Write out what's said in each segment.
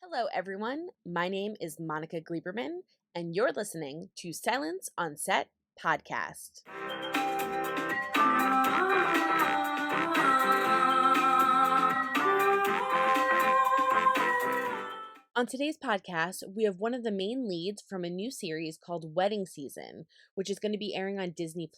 Hello, everyone. My name is Monica Gleberman, and you're listening to Silence on Set podcast. On today's podcast, we have one of the main leads from a new series called Wedding Season, which is going to be airing on Disney+.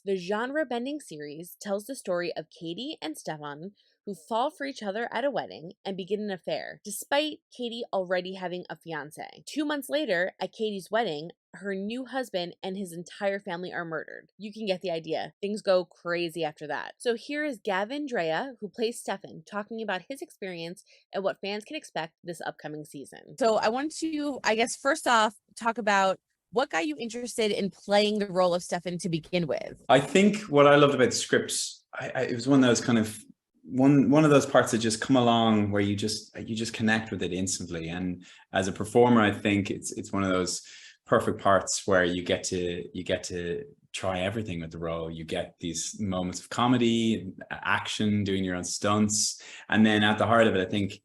The genre-bending series tells the story of Katie and Stefan, who fall for each other at a wedding and begin an affair, despite Katie already having a fiancé. 2 months later, at Katie's wedding, her new husband and his entire family are murdered. You can get the idea. Things go crazy after that. So here is Gavin Drea, who plays Stefan, talking about his experience and what fans can expect this upcoming season. So I want to, first off, talk about what got you interested in playing the role of Stefan to begin with. I think what I loved about the script, it was one of those kind of one of those parts that just come along where you just connect with it instantly. And as a performer, I think it's one of those perfect parts where you get to try everything with the role. You get these moments of comedy, action, doing your own stunts, and then at the heart of it, I think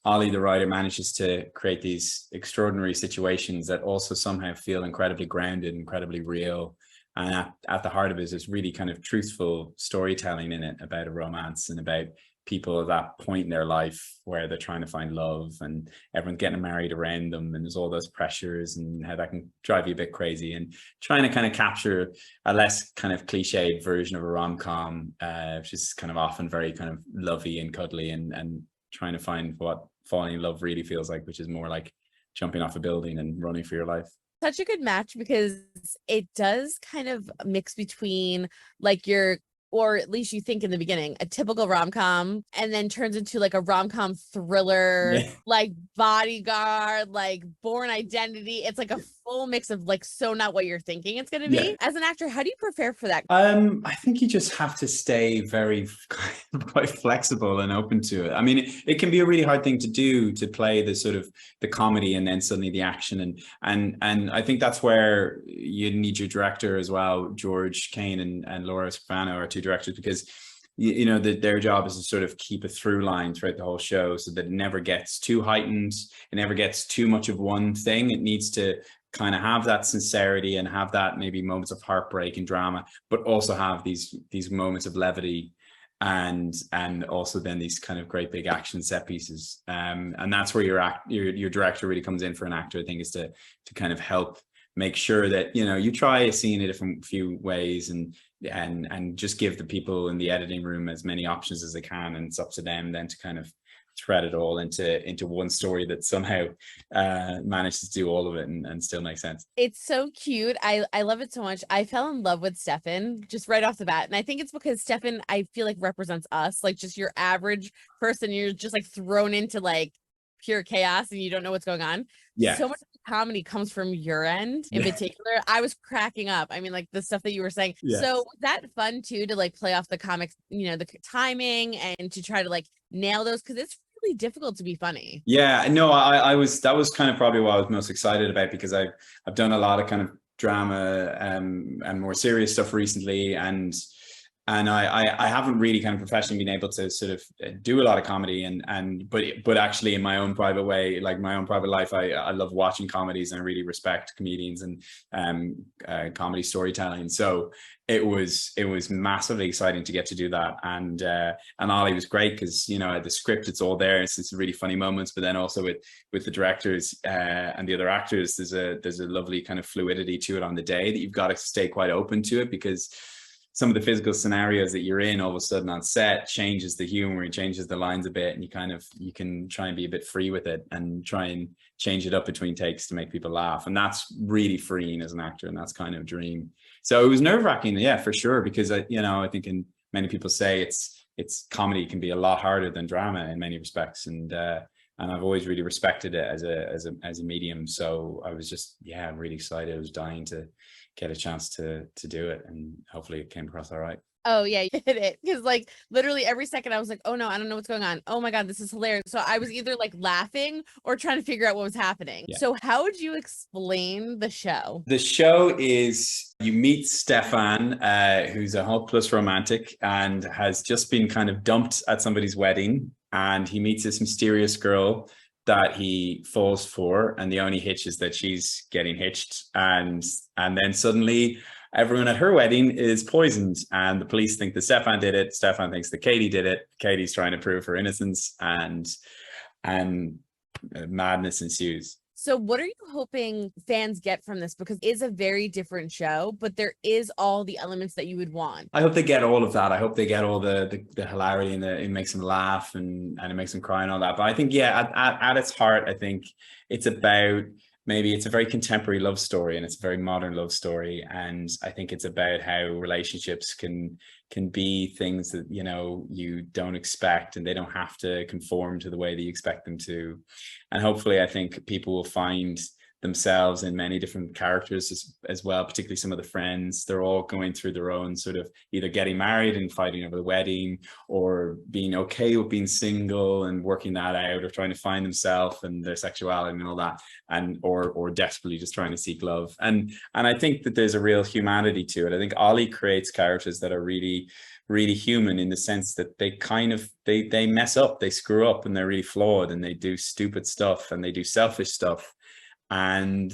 Ollie, the writer, manages to create these extraordinary situations that also somehow feel incredibly grounded, incredibly real. And at the heart of it is this really kind of truthful storytelling in it about a romance and about people at that point in their life where they're trying to find love and everyone's getting married around them, and there's all those pressures and how that can drive you a bit crazy, and trying to kind of capture a less kind of cliched version of a rom-com, which is kind of often very kind of lovey and cuddly, and trying to find what falling in love really feels like, which is more like jumping off a building and running for your life. Such a good match because it does kind of mix between like or at least you think in the beginning, a typical rom-com, and then turns into like a rom-com thriller, like Bodyguard, like Born Identity. It's like a full mix of like so not what you're thinking it's going to be. Yeah. As an actor, how do you prepare for that? I think you just have to stay very quite flexible and open to it. I mean, it can be a really hard thing to do, to play the sort of the comedy and then suddenly the action, and I think that's where you need your director as well. George Kane and Laura Spano are two directors, because you know that their job is to sort of keep a through line throughout the whole show so that it never gets too heightened, it never gets too much of one thing. It needs to kind of have that sincerity and have that maybe moments of heartbreak and drama, but also have these moments of levity and also then these kind of great big action set pieces, and that's where your director really comes in for an actor, I think, is to kind of help make sure that, you know, you try a scene a different few ways and just give the people in the editing room as many options as they can, and it's up to them then to kind of thread it all into one story that somehow manages to do all of it and still make sense. It's so cute. I love it so much. I fell in love with Stefan just right off the bat, and I think it's because Stefan, I feel like, represents us, like just your average person. You're just like thrown into like pure chaos and you don't know what's going on. Yeah, so much comedy comes from your end in particular. I was cracking up. I mean, like the stuff that you were saying. So was that fun too, to like play off the comics, you know, the timing, and to try to like nail those, because it's really difficult to be funny. Yeah, no, that was kind of probably what I was most excited about, because I've done a lot of kind of drama and more serious stuff recently, and I haven't really kind of professionally been able to sort of do a lot of comedy, but actually in my own private way, like my own private life, I love watching comedies, and I really respect comedians and comedy storytelling. So it was massively exciting to get to do that, and Ollie was great, because, you know, the script, it's all there, it's really funny moments, but then also with the directors and the other actors, there's a lovely kind of fluidity to it on the day that you've got to stay quite open to it, because some of the physical scenarios that you're in all of a sudden on set changes the humor and changes the lines a bit, and you can try and be a bit free with it and try and change it up between takes to make people laugh, and that's really freeing as an actor, and that's kind of a dream. So it was nerve-wracking, yeah, for sure, because I think many people say it's comedy can be a lot harder than drama in many respects, and I've always really respected it as a medium. So I was just really excited. I was dying to get a chance to do it, and hopefully it came across all right. Oh yeah, you hit it. Because like literally every second I was like, oh no, I don't know what's going on. Oh my God, this is hilarious. So I was either like laughing or trying to figure out what was happening. Yeah. So how would you explain the show? The show is, you meet Stefan, who's a hopeless romantic and has just been kind of dumped at somebody's wedding. And he meets this mysterious girl that he falls for, and the only hitch is that she's getting hitched, and then suddenly everyone at her wedding is poisoned, and the police think that Stefan did it. Stefan thinks that Katie did it. Katie's trying to prove her innocence, and madness ensues. So what are you hoping fans get from this? Because it's a very different show, but there is all the elements that you would want. I hope they get all of that. I hope they get all the hilarity, and it makes them laugh, and it makes them cry and all that. But I think, yeah, at its heart, I think it's about, maybe it's a very contemporary love story, and it's a very modern love story. And I think it's about how relationships can be things that, you know, you don't expect, and they don't have to conform to the way that you expect them to. And hopefully, I think people will find themselves in many different characters as well, particularly some of the friends. They're all going through their own sort of either getting married and fighting over the wedding, or being okay with being single and working that out, or trying to find themselves and their sexuality and all that, and or desperately just trying to seek love. And I think that there's a real humanity to it. I think Ollie creates characters that are really human, in the sense that they kind of they mess up, they screw up, and they're really flawed, and they do stupid stuff, and they do selfish stuff. And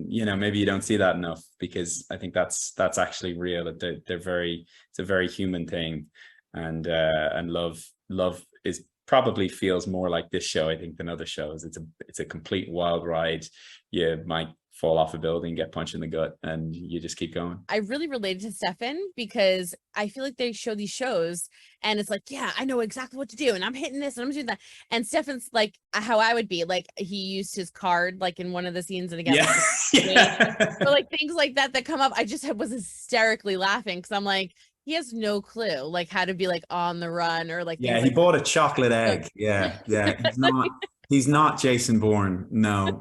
you know, maybe you don't see that enough, because I think that's actually real, that they're very, it's a very human thing. And love is probably feels more like this show, I think, than other shows. It's a complete wild ride. You might fall off a building, get punched in the gut, and you just keep going. I really related to Stefan, because I feel like they show these shows and it's like, yeah, I know exactly what to do, and I'm hitting this and I'm doing that. And Stefan's like how I would be. Like, he used his card like in one of the scenes, and again, Yeah. yeah. So like things like that come up, I just was hysterically laughing, because I'm like, he has no clue like how to be like on the run, or like, Yeah, he bought a chocolate egg. Yeah. He's not Jason Bourne. No.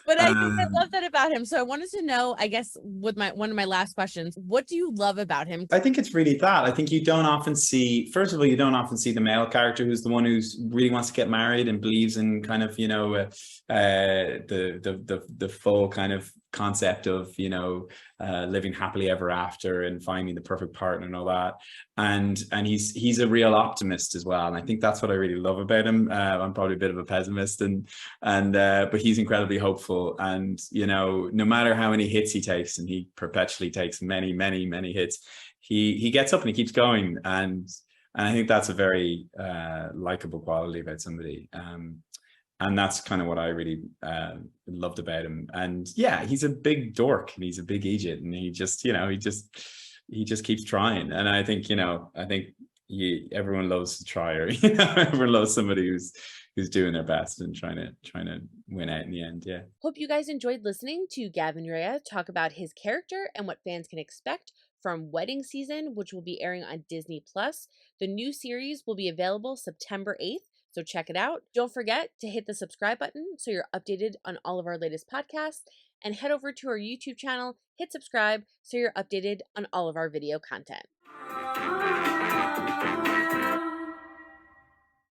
But I think I love that about him. So I wanted to know, I guess, with one of my last questions, what do you love about him? I think it's really that. I think you don't often see, first of all, you don't often see the male character who's the one who's really wants to get married and believes in kind of, you know, the full kind of concept of, you know, living happily ever after and finding the perfect partner and all that. And he's a real optimist as well. And I think that's what I really love about him. I'm probably a bit of a pessimist, but he's incredibly hopeful. And, you know, no matter how many hits he takes, and he perpetually takes many hits, he gets up and he keeps going. And I think that's a very likable quality about somebody. And that's kind of what I really loved about him. And yeah, he's a big dork, and he's a big idiot, and he just, you know, he just keeps trying. And I think, you know, everyone loves a trier. You know, everyone loves somebody who's doing their best and trying to win out in the end. Yeah. Hope you guys enjoyed listening to Gavin Drea talk about his character and what fans can expect from Wedding Season, which will be airing on Disney Plus. The new series will be available September 8th. So check it out. Don't forget to hit the subscribe button so you're updated on all of our latest podcasts, and head over to our YouTube channel, hit subscribe so you're updated on all of our video content.